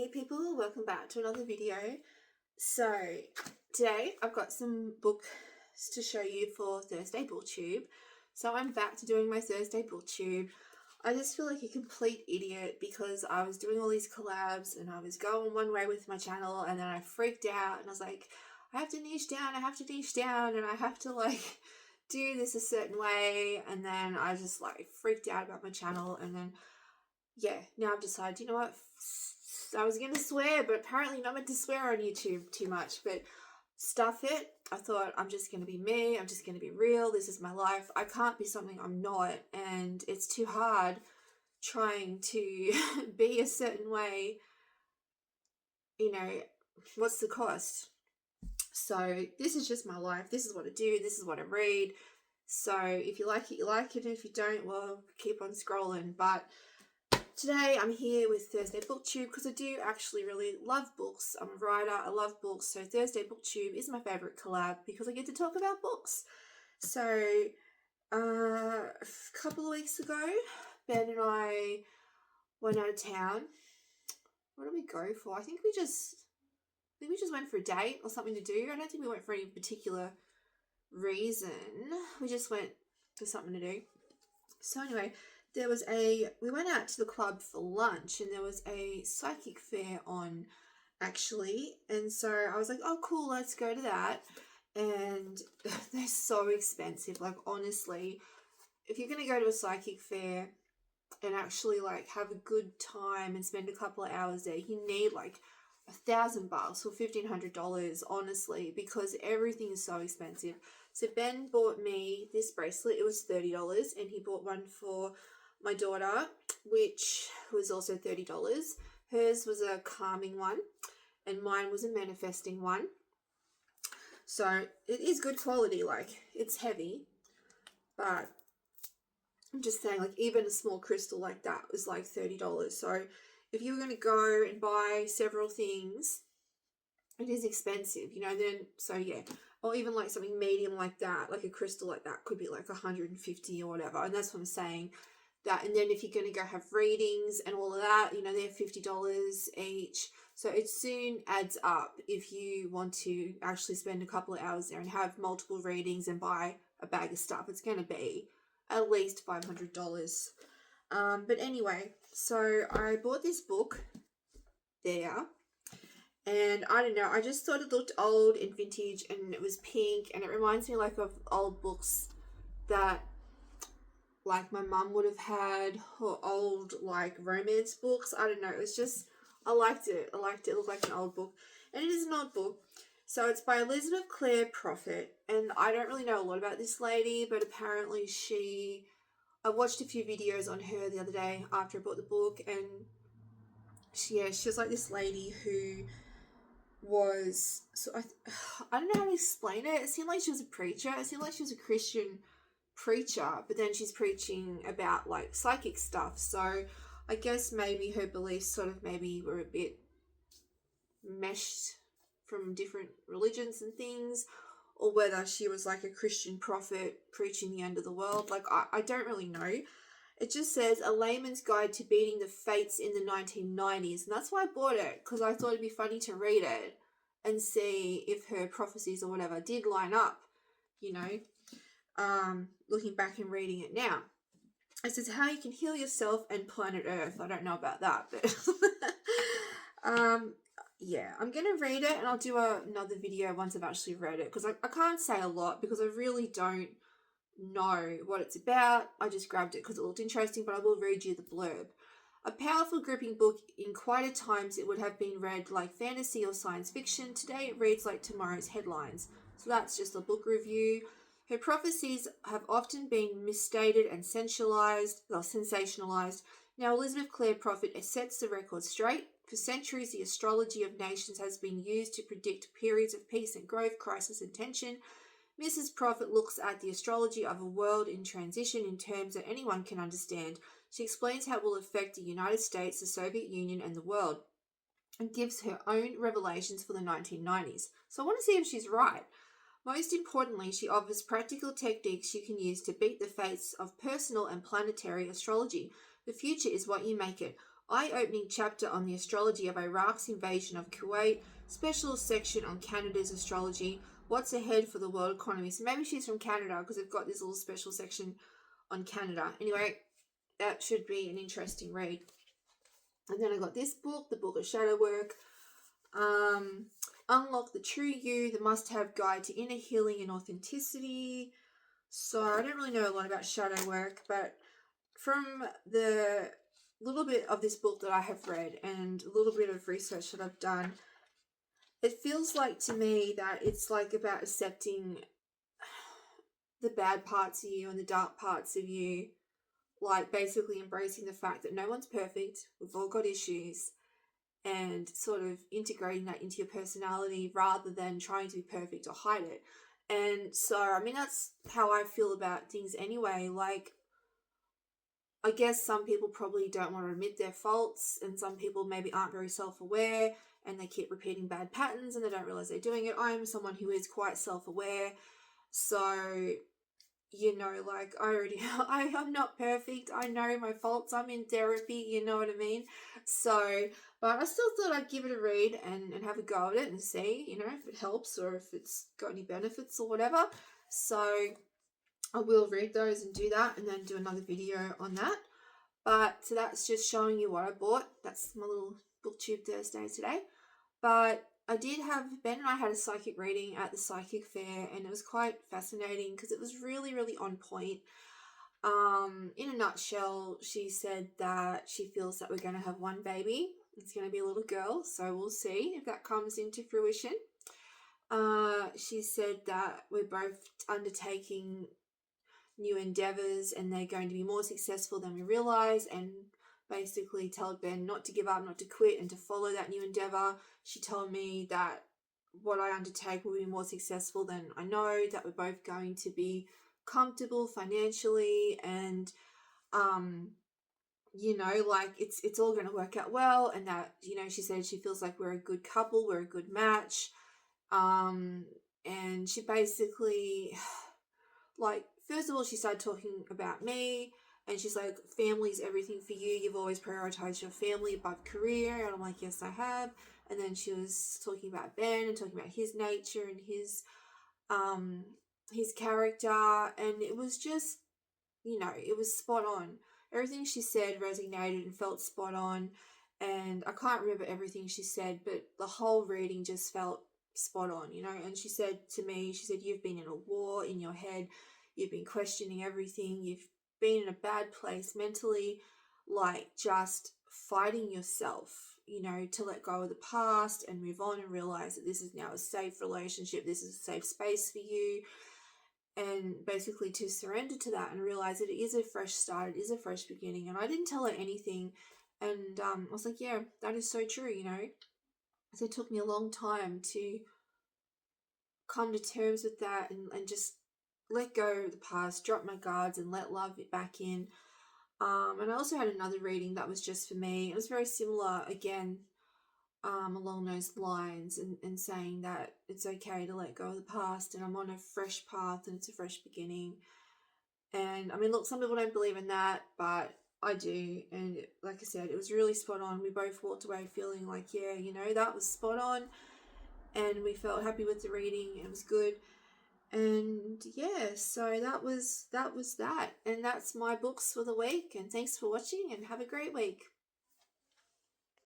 Hey people, welcome back to another video. So today I've got some books to show you for Thursday BookTube. So I'm back to doing my Thursday BookTube. I just feel like a complete idiot because I was doing all these collabs and I was going one way with my channel, and then I freaked out and I was like, I have to niche down and I have to like do this a certain way, and then I just like freaked out about my channel. And then yeah, now I've decided, you know what, I was going to swear, but apparently not meant to swear on YouTube too much, but stuff it. I thought, I'm just going to be me. I'm just going to be real. This is my life. I can't be something I'm not, and it's too hard trying to be a certain way. You know, what's the cost? So this is just my life. This is what I do. This is what I read. So if you like it, you like it. And if you don't, well, keep on scrolling. But today I'm here with Thursday BookTube because I do actually really love books. I'm a writer, I love books, so Thursday BookTube is my favourite collab because I get to talk about books. So a couple of weeks ago, Ben and I went out of town. What did we go for? I think we just went for a date or something to do. I don't think we went for any particular reason. We just went for something to do. So anyway, we went out to the club for lunch and there was a psychic fair on actually. And so I was like, oh cool, let's go to that. And they're so expensive. Like honestly, if you're going to go to a psychic fair and actually like have a good time and spend a couple of hours there, you need like $1,000 or $1,500 honestly, because everything is so expensive. So Ben bought me this bracelet. It was $30, and he bought one for my daughter, which was also $30. Hers was a calming one, and mine was a manifesting one. So it is good quality. Like, it's heavy, but I'm just saying, like, even a small crystal like that was like $30. So if you were going to go and buy several things, it is expensive, you know. Then so yeah, or even like something medium like that, like a crystal like that, could be like $150 or whatever. And that's what I'm saying. That, and then if you're going to go have readings and all of that, you know, they're $50 each. So it soon adds up if you want to actually spend a couple of hours there and have multiple readings and buy a bag of stuff. It's going to be at least $500. But anyway, so I bought this book there. And I don't know, I just thought it looked old and vintage, and it was pink, and it reminds me like of old books that like my mum would have had, or old like romance books. I don't know, it was just, I liked it. It looked like an old book, and it is an old book. So it's by Elizabeth Clare Prophet, and I don't really know a lot about this lady, but apparently I watched a few videos on her the other day after I bought the book, and she was like this lady who was, so I don't know how to explain it. It seemed like she was a preacher. It seemed like she was a Christian preacher, but then she's preaching about like psychic stuff. So I guess maybe her beliefs sort of maybe were a bit meshed from different religions and things, or whether she was like a Christian prophet preaching the end of the world. Like I don't really know. It just says A Layman's Guide to Beating the Fates in the 1990s. And that's why I bought it, because I thought it'd be funny to read it and see if her prophecies or whatever did line up, you know, looking back and reading it now. It says how you can heal yourself and planet Earth. I don't know about that, but yeah, I'm going to read it, and I'll do another video once I've actually read it, because I can't say a lot because I really don't know what it's about. I just grabbed it because it looked interesting, but I will read you the blurb. A powerful, gripping book. In quieter times it would have been read like fantasy or science fiction. Today it reads like tomorrow's headlines. So that's just a book review. Her prophecies have often been misstated and sensationalized. Now Elizabeth Clare Prophet sets the record straight. For centuries, the astrology of nations has been used to predict periods of peace and growth, crisis and tension. Mrs. Prophet looks at the astrology of a world in transition in terms that anyone can understand. She explains how it will affect the United States, the Soviet Union, and the world, and gives her own revelations for the 1990s. So I want to see if she's right. Most importantly, she offers practical techniques you can use to beat the fates of personal and planetary astrology. The future is what you make it. eye-opening chapter on the astrology of Iraq's invasion of Kuwait, special section on Canada's astrology, what's ahead for the world economy. So maybe she's from Canada because they've got this little special section on Canada. Anyway, that should be an interesting read. And then I got this book, The Book of Shadow Work. Unlock the True You, the must-have guide to inner healing and authenticity. So I don't really know a lot about shadow work, but from the little bit of this book that I have read and a little bit of research that I've done, it feels like to me that it's like about accepting the bad parts of you and the dark parts of you, like basically embracing the fact that no one's perfect, we've all got issues, and sort of integrating that into your personality rather than trying to be perfect or hide it. And so, I mean, that's how I feel about things anyway. Like, I guess some people probably don't want to admit their faults, and some people maybe aren't very self-aware and they keep repeating bad patterns and they don't realize they're doing it. I'm someone who is quite self-aware. So, you know, like I'm not perfect. I know my faults. I'm in therapy, you know what I mean? So, but I still thought I'd give it a read and have a go at it and see, you know, if it helps or if it's got any benefits or whatever. So I will read those and do that and then do another video on that. But so that's just showing you what I bought. That's my little BookTube Thursday today. But I did have, Ben and I had a psychic reading at the psychic fair, and it was quite fascinating because it was really, really on point. In a nutshell, she said that she feels that we're going to have one baby. It's going to be a little girl, so we'll see if that comes into fruition. She said that we're both undertaking new endeavors and they're going to be more successful than we realize, and basically told Ben not to give up, not to quit, and to follow that new endeavor. She told me that what I undertake will be more successful than I know, that we're both going to be comfortable financially, and you know, like it's all going to work out well, and that, you know, she said she feels like we're a good couple, we're a good match. And she basically, like, first of all, she started talking about me, and she's like, family's everything for you. You've always prioritized your family above career. And I'm like, yes, I have. And then she was talking about Ben and talking about his nature and his character. And it was just, you know, it was spot on. Everything she said resonated and felt spot on. And I can't remember everything she said, but the whole reading just felt spot on, you know. And she said to me, she said, you've been in a war in your head. You've been questioning everything. You've been in a bad place mentally, like just fighting yourself, you know, to let go of the past and move on and realize that this is now a safe relationship. This is a safe space for you. And basically to surrender to that and realize that it is a fresh start. It is a fresh beginning. And I didn't tell her anything. And I was like, yeah, that is so true, you know. So it took me a long time to come to terms with that and just let go of the past, drop my guards, and let love back in. And I also had another reading that was just for me. It was very similar, again, along those lines, and saying that it's okay to let go of the past, and I'm on a fresh path and it's a fresh beginning. And I mean, look, some people don't believe in that, but I do. And like I said, it was really spot on. We both walked away feeling like, yeah, you know, that was spot on. And we felt happy with the reading. It was good. And yeah, so that was that. And that's my books for the week. And thanks for watching, and have a great week.